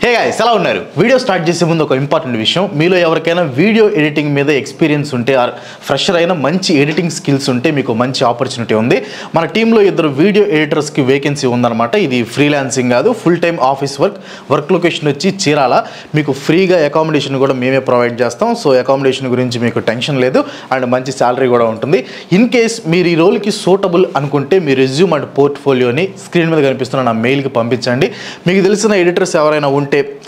Hey guys ఎలా ఉన్నారు video start చేసే ముందు ఒక ఇంపార్టెంట్ విషయం మీలో ఎవరికైనా వీడియో ఎడిటింగ్ మీద ఎక్స్పీరియన్స్ ఉంటే ఆర్ ఫ్రెషర్ అయిన మంచి ఎడిటింగ్ స్కిల్స్ ఉంటే మీకు మంచి ఆపర్చునిటీ ఉంది మన టీంలో ఇద్దరు వీడియో ఎడిటర్స్ కి వేకెన్సీ ఉందన్నమాట ఇది ఫ్రీలాన్సింగ్ కాదు full time office work location వచ్చి చీరాల మీకు ఫ్రీగా అకామిడేషన్ కూడా మేమే ప్రొవైడ్ చేస్తాం సో అకామిడేషన్ గురించి మీకు టెన్షన్ లేదు అండ్ మంచి సాలరీ కూడా ఉంటుంది ఇన్ కేస్ మీరు ఈ రోల్ కి సూటబుల్ అనుకుంటే మీ రెజ్యూమ్ అండ్ పోర్ట్ఫోలియోని స్క్రీన్ మీద కనిపిస్తున్న నా మెయిల్ కి పంపించండి మీకు తెలిసిన ఎడిటర్స్ ఎవరైనా ఉంటే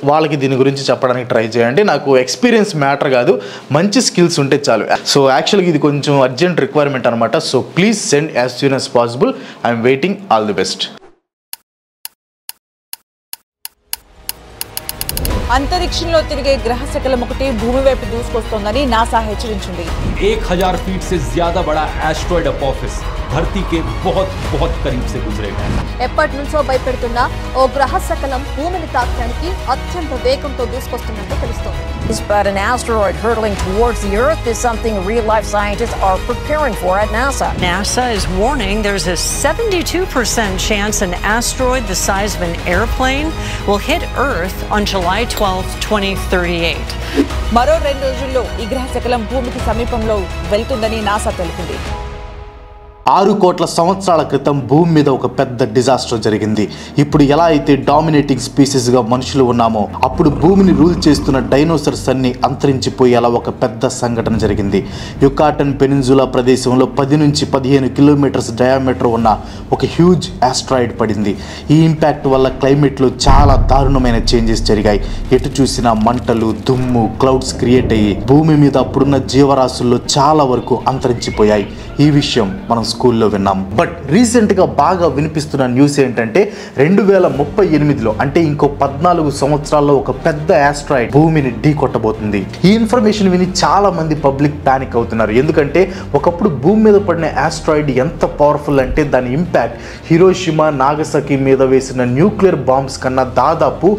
వాళ్ళకి దీని గురించి చెప్పడానికి ట్రై చేయండి నాకు ఎక్స్పీరియన్స్ మ్యాటర్ కాదు మంచి స్కిల్స్ ఉంటే చాలు సో యాక్చువల్గా ఇది కొంచెం అర్జెంట్ రిక్వైర్మెంట్ అనమాట so please send as soon as possible I'm waiting all the best అంతరిక్షంలో తిరిగే గ్రహ శకలం ఒకటి భూమి వైపు దూసుకొస్తోందని నాసా హెచ్చరించింది 1000 फीट से ज्यादा बड़ा एस्ट्रॉयड अपोफिस धरती के बहुत बहुत करीब से गुजरेगा ఎప్పటి నుంచో భయపెడుతున్న ఓ గ్రహ శకలం భూమిని తాకడానికి అత్యంత వేగంతో దూసుకొస్తున్నట్టు తెలుస్తోంది. But an asteroid hurtling towards the Earth is something real-life scientists are preparing for at NASA. NASA is warning there's a 72% chance an asteroid the size of an airplane will hit Earth on July 12, 2038. మరో 2 రోజుల్లో ఈ గ్రహ శకలం భూమికి సమీపంలో వెళ్తుందని NASA తెలిపింది 6 కోట్ల సంవత్సరాల క్రితం భూమి మీద ఒక పెద్ద డిజాస్టర్ జరిగింది ఇప్పుడు ఎలా అయితే డామినేటింగ్ స్పీసీస్గా మనుషులు ఉన్నామో అప్పుడు భూమిని రూల్ చేస్తున్న డైనోసర్స్ అన్ని అంతరించిపోయేలా ఒక పెద్ద సంఘటన జరిగింది యుకాటన్ పెనిన్సులా ప్రదేశంలో 10 నుంచి 15 కిలోమీటర్స్ డయామీటర్ ఉన్న ఒక హ్యూజ్ ఆస్ట్రాయిడ్ పడింది ఈ ఇంపాక్ట్ వల్ల క్లైమేట్లో చాలా దారుణమైన చేంజెస్ జరిగాయి ఎటు చూసినా మంటలు దుమ్ము క్లౌడ్స్ క్రియేట్ అయ్యి భూమి మీద అప్పుడున్న జీవరాశుల్లో చాలా వరకు అంతరించిపోయాయి ఈ విషయం మనం స్కూల్లో విన్నాం బట్ రీసెంట్గా బాగా వినిపిస్తున్న న్యూస్ ఏంటంటే 2038లో అంటే ఇంకో 14 సంవత్సరాల్లో ఒక పెద్ద ఆస్ట్రాయిడ్ భూమిని ఢీ కొట్టబోతుంది ఈ ఇన్ఫర్మేషన్ విని చాలా మంది పబ్లిక్ పానిక్ అవుతున్నారు ఎందుకంటే ఒకప్పుడు భూమి మీద పడిన ఆస్ట్రాయిడ్ ఎంత పవర్ఫుల్ అంటే దాని ఇంపాక్ట్ హిరోషిమా నాగసాకి మీద వేసిన న్యూక్లియర్ బాంబ్స్ కన్నా దాదాపు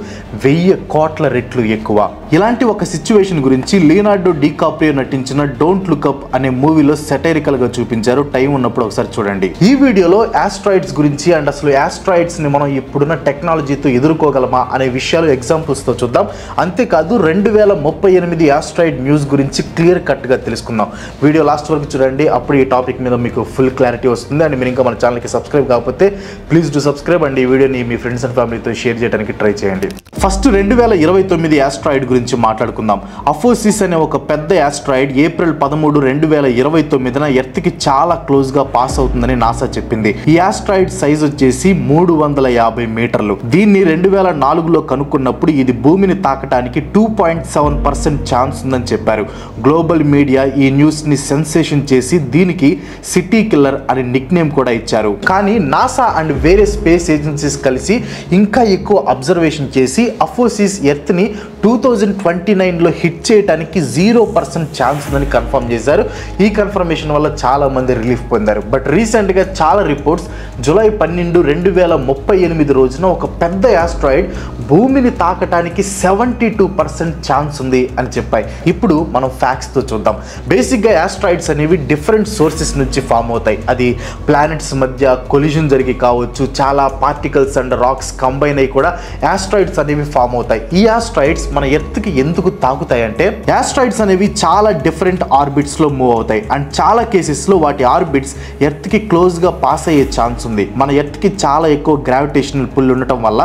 1000 కోట్ల రెట్లు ఎక్కువ ఇలాంటి ఒక సిచ్యువేషన్ గురించి లియోనార్డో డికాప్రియో నటించిన డోంట్ లుక్ అప్ అనే మూవీలో సెటైరికల్ గా చూపించారు టైం ఉన్నప్పుడు ఒకసారి చూడండి ఈ వీడియోలో ఆస్ట్రాయిడ్స్ గురించి అండ్ అసలు ఆస్ట్రాయిడ్స్ ని మనం ఇప్పుడున్న టెక్నాలజీతో ఎదుర్కోగలమా అనే విషయాలు ఎగ్జాంపుల్స్ తో చూద్దాం అంతేకాదు 2038 ఆస్ట్రాయిడ్ న్యూస్ గురించి క్లియర్ కట్ గా తెలుసుకుందాం వీడియో లాస్ట్ వరకు చూడండి అప్పుడు ఈ టాపిక్ మీద మీకు ఫుల్ క్లారిటీ వస్తుంది అండ్ మీరు ఇంకా మన ఛానల్ కి సబ్స్క్రైబ్ కాకపోతే ప్లీజ్ డు సబ్స్క్రైబ్ అండ్ ఈ వీడియోని మీ ఫ్రెండ్స్ అండ్ ఫ్యామిలీతో షేర్ చేయడానికి ట్రై చేయండి ఫస్ట్ 2029 ఆస్ట్రాయిడ్ గురించి మాట్లాడుకుందాం అఫోసిస్ అనే ఒక పెద్ద ఆస్ట్రాయిడ్ ఏప్రిల్ 13, 2029న ఎర్త్ కి చాలా క్లోజ్ గా పాస్ అవుతుందని నాసా చెప్పింది ఈ ఆస్ట్రాయిడ్ సైజ్ వచ్చేసి 350 మీటర్లు దీన్ని 2004లో కనుక్కున్నప్పుడు ఇది భూమిని తాకడానికి 2.7% ఛాన్స్ ఉందని చెప్పారు గ్లోబల్ మీడియా ఈ న్యూస్ ని సెన్సేషన్ చేసి దీనికి సిటీ కిల్లర్ అనే నిక్ నేమ్ కూడా ఇచ్చారు కానీ నాసా అండ్ వేరే స్పేస్ ఏజెన్సీస్ కలిసి ఇంకా ఎక్కువ అబ్జర్వేషన్ చేసి అఫోసిస్ ఎర్త్ ని 2029లో హిట్ చేయడానికి 0% ఛాన్స్ ఉందని కన్ఫర్మ్ చేశారు ఈ కన్ఫర్మేషన్ వల్ల చాలా మంది రిలీఫ్ పొందారు బట్ రీసెంట్గా చాలా రిపోర్ట్స్ జూలై 12, 2038 రోజున ఒక పెద్ద ఆస్ట్రాయిడ్ భూమిని తాకటానికి 72% ఛాన్స్ ఉంది అని చెప్పాయి ఇప్పుడు మనం ఫ్యాక్ట్స్తో చూద్దాం బేసిక్గా ఆస్ట్రాయిడ్స్ అనేవి డిఫరెంట్ సోర్సెస్ నుంచి ఫామ్ అవుతాయి అది ప్లానెట్స్ మధ్య కొలిజన్ జరిగి కావచ్చు చాలా పార్టికల్స్ అండ్ రాక్స్ కంబైన్ అయ్యి కూడా ఆస్ట్రాయిడ్స్ అనేవి ఫామ్ అవుతాయి ఈ ఆస్ట్రాయిడ్స్ మన ఎర్త్కి ఎందుకు తాకుతాయి అంటే ఆస్ట్రాయిడ్స్ అనేవి చాలా డిఫరెంట్ ఆర్బిట్స్లో మూవ్ అవుతాయి అండ్ చాలా కేసెస్లో వాటి ఆర్బిట్స్ ఎర్త్కి క్లోజ్గా పాస్ అయ్యే ఛాన్స్ ఉంది మన ఎర్త్కి చాలా ఎక్కువ గ్రావిటేషనల్ పుల్ ఉండటం వల్ల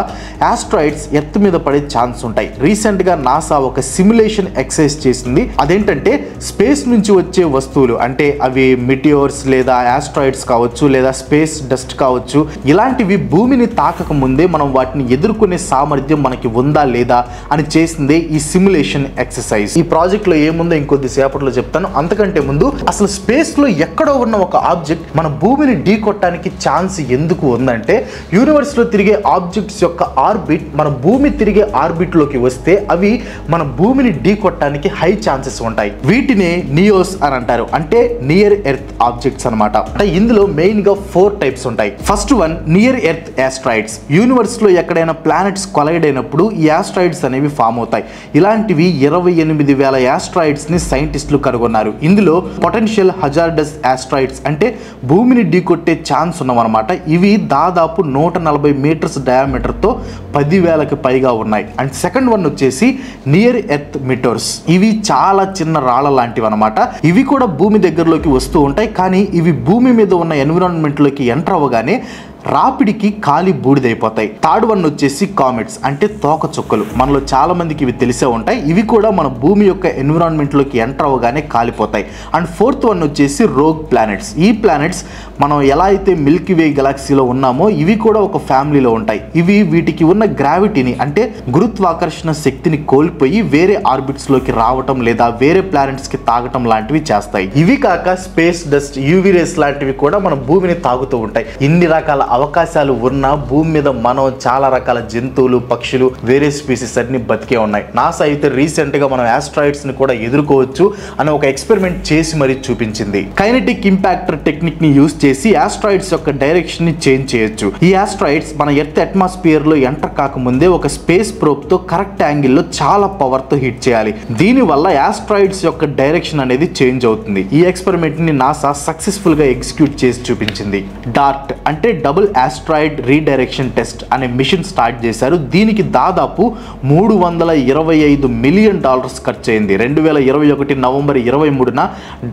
ఆస్ట్రాయిడ్స్ ఎర్త్ మీద పడే ఛాన్స్ ఉంటాయి రీసెంట్గా నాసా ఒక సిమ్యులేషన్ ఎక్సర్సైజ్ చేసింది అదేంటంటే స్పేస్ నుంచి వచ్చే వస్తువులు అంటే అవి మిటియోర్స్ లేదా ఆస్ట్రాయిడ్స్ కావచ్చు లేదా స్పేస్ డస్ట్ కావచ్చు ఇలాంటివి భూమిని తాకక ముందే మనం వాటిని ఎదుర్కొనే సామర్థ్యం మనకి ఉందా లేదా అని చేసిందే ఈ సిమ్యులేషన్ ఎక్సర్సైజ్ ఈ ప్రాజెక్ట్ లో ఏముందో ఇంకొద్ది సేపట్లో చెప్తాను అంతకంటే ముందు అసలు స్పేస్ లో ఎక్కడో ఉన్న ఒక ఆబ్జెక్ట్ మన భూమిని ఢీ కొట్టడానికి ఛాన్స్ ఎందుకు ఉందంటే యూనివర్స్ లో తిరిగే ఆబ్జెక్ట్స్ యొక్క ఆర్బిట్ మన భూమి తిరిగే ఆర్బిట్ లోకి వస్తే అవి మన భూమిని ఢీ కొట్టడానికి హై ఛాన్సెస్ ఉంటాయి వీటినే నియోస్ అని అంటారు అంటే నియర్ ఎర్త్ ఆబ్జెక్ట్స్ అనమాట అంటే ఇందులో మెయిన్ గా 4 టైప్స్ ఉంటాయి first one near earth asteroids universe లో ఎక్కడైనా ప్లానెట్స్ కొలైడ్ అయినప్పుడు ఈ ఆస్ట్రాయిడ్స్ అనేవి ఫామ్ అవుతాయి ఇలాంటివి 28,000 ఆస్ట్రాయిడ్స్ ని సైంటిస్టులు కనుగొన్నారు ఇందులో పొటెన్షియల్ హజార్డస్ ఆస్ట్రాయిడ్స్ అంటే భూమిని ఢీకొట్టే ఛాన్స్ ఉన్నవన్నమాట. ఇవి దాదాపు 140 మీటర్స్ డయామీటర్తో 10,000కి పైగా ఉన్నాయి. అండ్ సెకండ్ వన్ వచ్చేసి నియర్ ఎర్త్ మిటోర్స్. ఇవి చాలా చిన్న రాళ్ళ లాంటివి అనమాట. ఇవి కూడా భూమి దగ్గరలోకి వస్తూ ఉంటాయి, కానీ ఇవి భూమి మీద ఉన్న ఎన్విరాన్మెంట్లోకి ఎంటర్ అవ్వగానే రాపిడికి కాలి బూడిదైపోతాయి. థర్డ్ వన్ వచ్చేసి కామెట్స్, అంటే తోక చుక్కలు. మనలో చాలా మందికి ఇవి తెలిసే ఉంటాయి. ఇవి కూడా మన భూమి యొక్క ఎన్విరాన్మెంట్లోకి ఎంటర్ అవ్వగానే కాలిపోతాయి. అండ్ ఫోర్త్ వన్ వచ్చేసి రోగ్ ప్లానెట్స్. ఈ ప్లానెట్స్ మనం ఎలా అయితే మిల్కీ వే గెలాక్సీలో ఉన్నామో ఇవి కూడా ఒక ఫ్యామిలీలో ఉంటాయి. ఇవి వీటికి ఉన్న గ్రావిటీని, అంటే గురుత్వాకర్షణ శక్తిని కోల్పోయి వేరే ఆర్బిట్స్లోకి రావటం లేదా వేరే ప్లానెట్స్కి తాగటం లాంటివి చేస్తాయి. ఇవి కాక స్పేస్ డస్ట్, యూవీ రేస్ లాంటివి కూడా మన భూమిని తాగుతూ ఉంటాయి. ఇన్ని రకాల అవకాశాలు ఉన్న భూమి మీద మనం చాలా రకాల జంతువులు, పక్షులు, వేరే స్పీసీస్ అన్ని బతికే ఉన్నాయి. నాసా అయితే రీసెంట్ గా మనం ఆస్ట్రాయిడ్స్ ని కూడా ఎదుర్కోవచ్చు అని ఒక ఎక్స్పెరిమెంట్ చేసి మరీ చూపించింది. కైనెటిక్ ఇంపాక్టర్ టెక్నిక్ ని యూజ్ చేసి ఆస్ట్రాయిడ్స్ యొక్క డైరెక్షన్ ని చేంజ్ చేయొచ్చు. ఈ ఆస్ట్రాయిడ్స్ మన ఎర్త్ అట్మాస్ఫియర్ లో ఎంటర్ కాకముందే ఒక స్పేస్ ప్రోబ్ తో కరెక్ట్ యాంగిల్ లో చాలా పవర్ తో హిట్ చేయాలి. దీని వల్ల ఆస్ట్రాయిడ్స్ యొక్క డైరెక్షన్ అనేది చేంజ్ అవుతుంది. ఈ ఎక్స్పెరిమెంట్ ని నాసా సక్సెస్ఫుల్ గా ఎగ్జిక్యూట్ చేసి చూపించింది. డార్ట్ అంటే డబుల్ ఆస్ట్రాయిడ్ రీడైరెక్షన్ టెస్ట్ అనే మిషన్ స్టార్ట్ చేశారు. దీనికి దాదాపు $325 మిలియన్ ఖర్చు అయింది. 2021 నవంబర్ 23న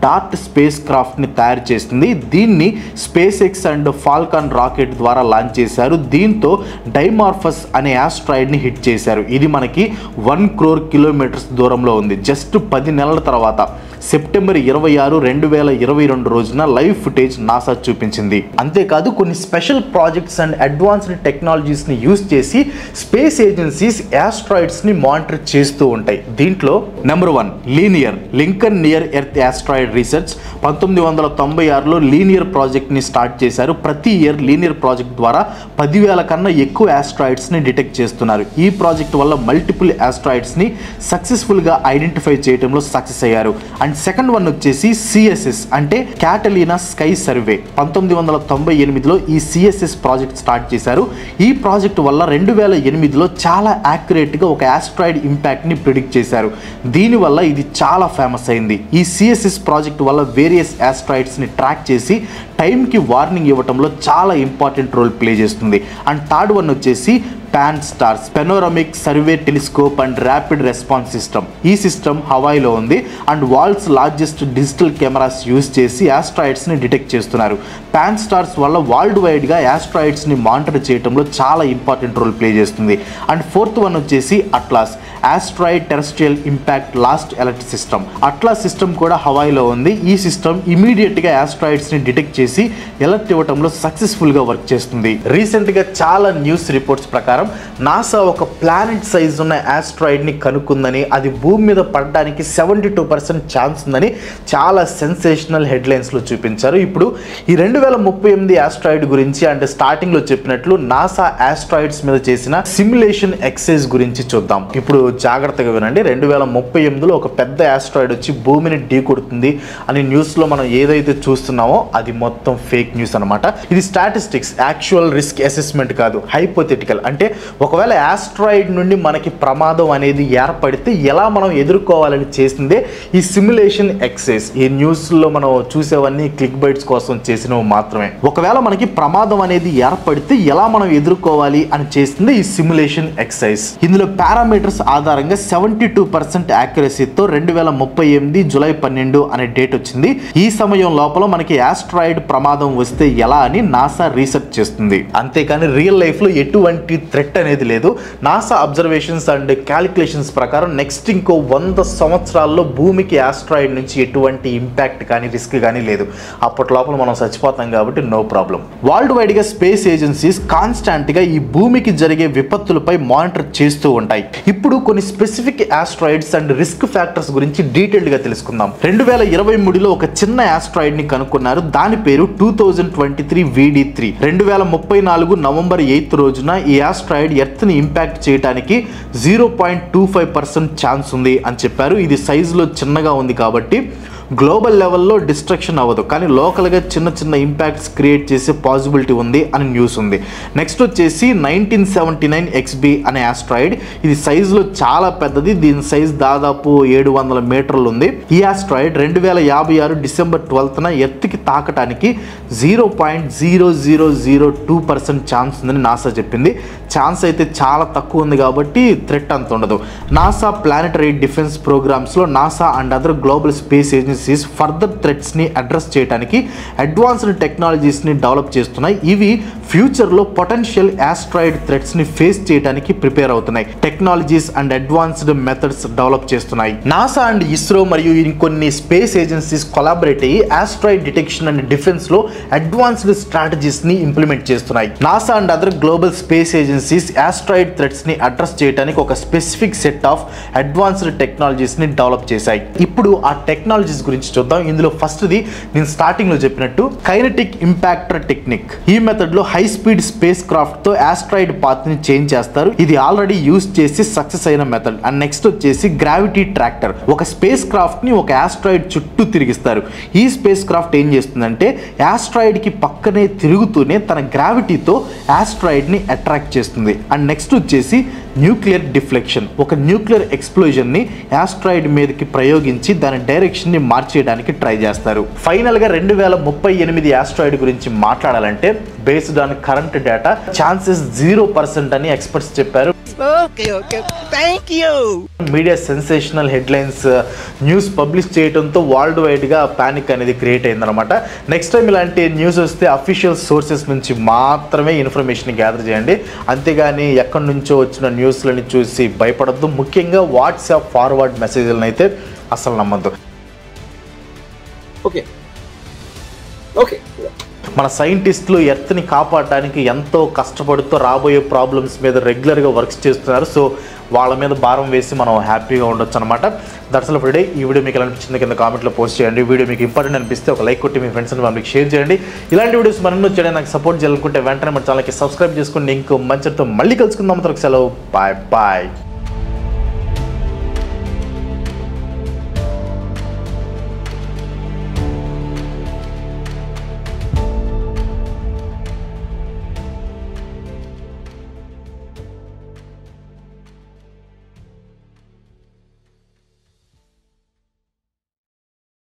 డార్ట్ స్పేస్ క్రాఫ్ట్ ని తయారు చేసింది. దీన్ని space X and Falcon rocket ద్వారా లాంచ్ చేశారు. దీంతో డైమార్ఫస్ అనే ఆస్ట్రాయిడ్ ని హిట్ చేశారు. ఇది మనకి 1 crore కిలోమీటర్స్ దూరంలో ఉంది. జస్ట్ 10 నెలల తర్వాత సెప్టెంబర్ 26, 2022 రోజున లైవ్ ఫుటేజ్ నాసా చూపించింది. అంతేకాదు కొన్ని special projects and advanced technologies ని యూజ్ చేసి స్పేస్ ఏజెన్సీస్ ఆస్ట్రాయిడ్స్ ని మానిటర్ చేస్తూ ఉంటాయి. దీంట్లో number 1 linear Lincoln near earth asteroid research. 1996లో లీనియర్ ప్రాజెక్ట్ ని స్టార్ట్ చేశారు. ప్రతి ఇయర్ లీనియర్ ప్రాజెక్ట్ ద్వారా 10,000 కన్నా ఎక్కువ ఆస్ట్రాయిడ్స్ ని డిటెక్ట్ చేస్తున్నారు. ఈ ప్రాజెక్ట్ వల్ల మల్టిపుల్ ఆస్ట్రాయిడ్స్ ని సక్సెస్ఫుల్ గా ఐడెంటిఫై చేయడంలో సక్సెస్ అయ్యారు. అండ్ సెకండ్ వన్ వచ్చేసి సిఎస్ఎస్, అంటే క్యాటలీనా స్కై సర్వే. 1998లో ఈ సిఎస్ఎస్ ప్రాజెక్ట్ స్టార్ట్ చేశారు. ఈ ప్రాజెక్ట్ వల్ల 2008లో చాలా యాక్యురేట్ గా ఒక ఆస్ట్రాయిడ్ ఇంపాక్ట్ ని ప్రిడిక్ట్ చేశారు. దీనివల్ల ఇది చాలా ఫేమస్ అయింది. ఈ సిఎస్ఎస్ ప్రాజెక్ట్ వల్ల వేరియస్ ఆస్ట్రాయిడ్స్ ని ట్రాక్ చేసి టైంకి వార్నింగ్ ఇవ్వడంలో చాలా ఇంపార్టెంట్ రోల్ ప్లే చేస్తుంది. అండ్ థర్డ్ వన్ వచ్చేసి Pan STARRS panoramic survey telescope and rapid response system. ఈ సిస్టమ్ హవాయిలో ఉంది. And world's largest digital cameras use చేసి ఆస్ట్రాయిడ్స్ ని డిటెక్ట్ చేస్తున్నారు. పాన్ స్టార్స్ వల్ల వరల్డ్ వైడ్ గా ఆస్ట్రాయిడ్స్ ని మానిటర్ చేయడంలో చాలా ఇంపార్టెంట్ రోల్ ప్లే చేస్తుంది. అండ్ ఫోర్త్ వన్ వచ్చేసి ATLAS asteroid terrestrial impact last alert system. Atlas system కూడా హవాయిలో ఉంది. ఈ సిస్టమ్ ఇమీడియట్ గా ఆస్ట్రాయిడ్స్ ని డిటెక్ట్ చేసి అలర్ట్ ఇవ్వడంలో సక్సెస్ఫుల్ గా వర్క్ చేస్తుంది. రీసెంట్ గా చాలా న్యూస్ రిపోర్ట్స్ ప్రకారం నాసా ఒక ప్లానెట్ సైజ్ ఉన్న ఆస్ట్రాయిడ్ ని కనుక్కుందని, అది భూమి మీద పడడానికి 72% ఛాన్స్ ఉందని చాలా సెన్సేషనల్ హెడ్లైన్స్ లో చూపించారు. ఇప్పుడు ఈ 2038 ఆస్ట్రాయిడ్ గురించి అంటే స్టార్టింగ్ లో చెప్పినట్లు నాసా ఆస్ట్రాయిడ్స్ మీద చేసిన సిమ్యులేషన్ ఎక్సైజ్ గురించి చూద్దాం. ఇప్పుడు జాగ్రత్తగా వినండి. 2038లో ఒక పెద్ద ఆస్ట్రాయిడ్ వచ్చి భూమిని ఢీకొడుతుంది అని న్యూస్ లో మనం ఏదైతే చూస్తున్నామో అది మొత్తం ఫేక్ న్యూస్ అనమాట. ఇది స్టాటిస్టిక్స్, యాక్చువల్ రిస్క్ అసెస్మెంట్ కాదు, హైపోథెటికల్. అంటే ఒకవేళ ఆస్ట్రాయిడ్ నుండి మనకి ప్రమాదం అనేది ఏర్పడితే ఎలా మనం ఎదుర్కోవాలని చేసిందే ఈ సిమ్యులేషన్ ఎక్సైజ్. ఈ న్యూస్ లో మనం చూసేవన్నీ క్లిక్ బైట్స్ కోసం చేసినవి మాత్రమే. ఒకవేళ మనకి ప్రమాదం అనేది ఏర్పడితే ఎలా మనం ఎదుర్కోవాలి అని చేసింది ఈ సిమ్యులేషన్ ఎక్సైజ్. ఇందులో పారామీటర్స్ ఆధారంగా 72% యాక్యురసీతో 2038 జూలై 12 అనే డేట్ వచ్చింది. ఈ సమయం లోపల మనకి ఆస్ట్రాయిడ్ ప్రమాదం వస్తే ఎలా అని నాసా రీసెర్చ్ చేస్తుంది. అంతేకాని రియల్ లైఫ్ లో ఎటువంటి థ్రెట్ అనేది లేదు. నాసా అబ్జర్వేషన్స్ అండ్ క్యాలిక్యులేషన్స్ ప్రకారం నెక్స్ట్ ఇంకో 100 సంవత్సరాల్లో భూమికి ఆస్ట్రాయిడ్ నుంచి ఎటువంటి ఇంపాక్ట్ కానీ రిస్క్ కానీ లేదు. అప్పటి లోపల మనం చచ్చిపోతాం కాబట్టి నో ప్రాబ్లం. వరల్డ్ వైడ్ గా స్పేస్ ఏజెన్సీస్ కాన్స్టాంట్ గా ఈ భూమికి జరిగే విపత్తులపై మానిటర్ చేస్తూ ఉంటాయి. ఇప్పుడు కొన్ని specific asteroids and risk factors గురించి డీటెయిల్డ్ గా తెలుసుకుందాం. 2023లో ఒక చిన్న ఆస్ట్రాయిడ్ ని కనుక్కున్నారు. దాని పేరు 2023 VD3. 2034 నవంబర్ 8 రోజున ఈ ఆస్ట్రాయిడ్ ఎర్త్ ని ఇంపాక్ట్ చేయడానికి 0.25% ఛాన్స్ ఉంది అని చెప్పారు. ఇది సైజులో చిన్నగా ఉంది కాబట్టి గ్లోబల్ లెవెల్లో డిస్ట్రక్షన్ అవ్వదు, కానీ లోకల్గా చిన్న చిన్న ఇంపాక్ట్స్ క్రియేట్ చేసే పాసిబిలిటీ ఉంది అని న్యూస్ ఉంది. నెక్స్ట్ వచ్చేసి 1979 XB అనే ఆస్ట్రాయిడ్. ఇది సైజులో చాలా పెద్దది, దీని సైజ్ దాదాపు 700 మీటర్లు ఉంది. ఈ ఆస్ట్రాయిడ్ 2056 డిసెంబర్ 12న ఎర్త్కి తాకటానికి 0.0002% ఛాన్స్ ఉందని నాసా చెప్పింది. ఛాన్స్ అయితే చాలా తక్కువ ఉంది కాబట్టి థ్రెట్ అంత ఉండదు. నాసా ప్లానెటరీ డిఫెన్స్ ప్రోగ్రామ్స్లో NASA and other global space agencies further థ్రెట్స్ని అడ్రస్ చేయడానికి అడ్వాన్స్డ్ టెక్నాలజీస్ని డెవలప్ చేస్తున్నాయి. ఇవి ఫ్యూచర్లో పొటెన్షియల్ ఆస్ట్రాయిడ్ థ్రెట్స్ని ఫేస్ చేయడానికి ప్రిపేర్ అవుతున్నాయి. Technologies and advanced methods develop చేస్తున్నాయి. నాసా అండ్ ఇస్రో మరియు ఇంకొన్ని స్పేస్ ఏజెన్సీస్ కొలాబరేట్ అయ్యి ఆస్ట్రాయిడ్ డిటెక్షన్ అండ్ డిఫెన్స్లో అడ్వాన్స్డ్ స్ట్రాటజీస్ని ఇంప్లిమెంట్ చేస్తున్నాయి. NASA and other global space agencies asteroid థ్రెట్స్ని అడ్రస్ చేయడానికి ఒక స్పెసిఫిక్ సెట్ ఆఫ్ అడ్వాన్స్డ్ టెక్నాలజీస్ని డెవలప్ చేశాయి. ఇప్పుడు ఆ టెక్నాలజీస్ గురించి చూద్దాం. ఇందులో ఫస్ట్ది నేను స్టార్టింగ్లో చెప్పినట్టు కైనెటిక్ ఇంపాక్టర్ టెక్నిక్. ఈ మెథడ్లో హై స్పీడ్ స్పేస్ క్రాఫ్ట్తో ఆస్ట్రాయిడ్ పాత్ని చేంజ్ చేస్తారు. ఇది ఆల్రెడీ యూజ్ చేసి సక్సెస్ అయిన మెథడ్. అండ్ నెక్స్ట్ వచ్చేసి గ్రావిటీ ట్రాక్టర్. ఒక స్పేస్ క్రాఫ్ట్ని ఒక ఆస్ట్రాయిడ్ చుట్టూ తిరిగిస్తారు. ఈ స్పేస్ క్రాఫ్ట్ ఏం చేస్తుందంటే ఆస్ట్రాయిడ్కి పక్కనే తిరుగుతూనే తన గ్రావిటీతో ఆస్ట్రాయిడ్ని అట్రాక్ట్ చేస్తుంది. అండ్ నెక్స్ట్ వచ్చేసి న్యూక్లియర్ డిఫ్లెక్షన్. ఒక న్యూక్లియర్ ఎక్స్ప్లోజన్ని ఆస్ట్రాయిడ్ మీదకి ప్రయోగించి దాని డైరెక్షన్ని మార్చేయడానికి ట్రై చేస్తారు. ఫైనల్గా 2038 ఆస్ట్రాయిడ్ గురించి మాట్లాడాలంటే based on current data chances 0% అని ఎక్స్పర్ట్స్ చెప్పారు. Media sensational headlines news publish చేయడంతో వరల్డ్ వైడ్గా పానిక్ అనేది క్రియేట్ అయిందనమాట. నెక్స్ట్ టైం ఇలాంటి న్యూస్ వస్తే అఫీషియల్ సోర్సెస్ నుంచి మాత్రమే ఇన్ఫర్మేషన్ గ్యాదర్ చేయండి. అంతేగాని ఎక్కడి నుంచో వచ్చిన న్యూస్లని చూసి భయపడద్దు. ముఖ్యంగా వాట్సాప్ ఫార్వర్డ్ మెసేజ్లను అయితే అసలు నమ్మద్దు. మన సైంటిస్టులు ఎర్త్ని కాపాడడానికి ఎంతో కష్టపడుతూ రాబోయే ప్రాబ్లమ్స్ మీద రెగ్యులర్గా వర్క్స్ చేస్తున్నారు. సో వాళ్ళ మీద భారం వేసి మనం హ్యాపీగా ఉండొచ్చు అనమాట. That's all for today. ఈ వీడియో మీకు ఎలా అనిపించింది కింద కామెంట్లో పోస్ట్ చేయండి. వీడియో మీకు ఇంపార్టెంట్ అనిపిస్తే ఒక లైక్ కొట్టి మీ ఫ్రెండ్స్ అండ్ ఫ్యామిలీకి షేర్ చేయండి. ఇలాంటి వీడియోస్ మరిన్ని వచ్చేయడానికి నాకు సపోర్ట్ చేయాలనుకుంటే వెంటనే మన ఛానల్కి సబ్స్క్రైబ్ చేసుకోండి. ఇంకో మంచితో మళ్ళీ కలుసుకుందాం. సెలవు. Bye bye.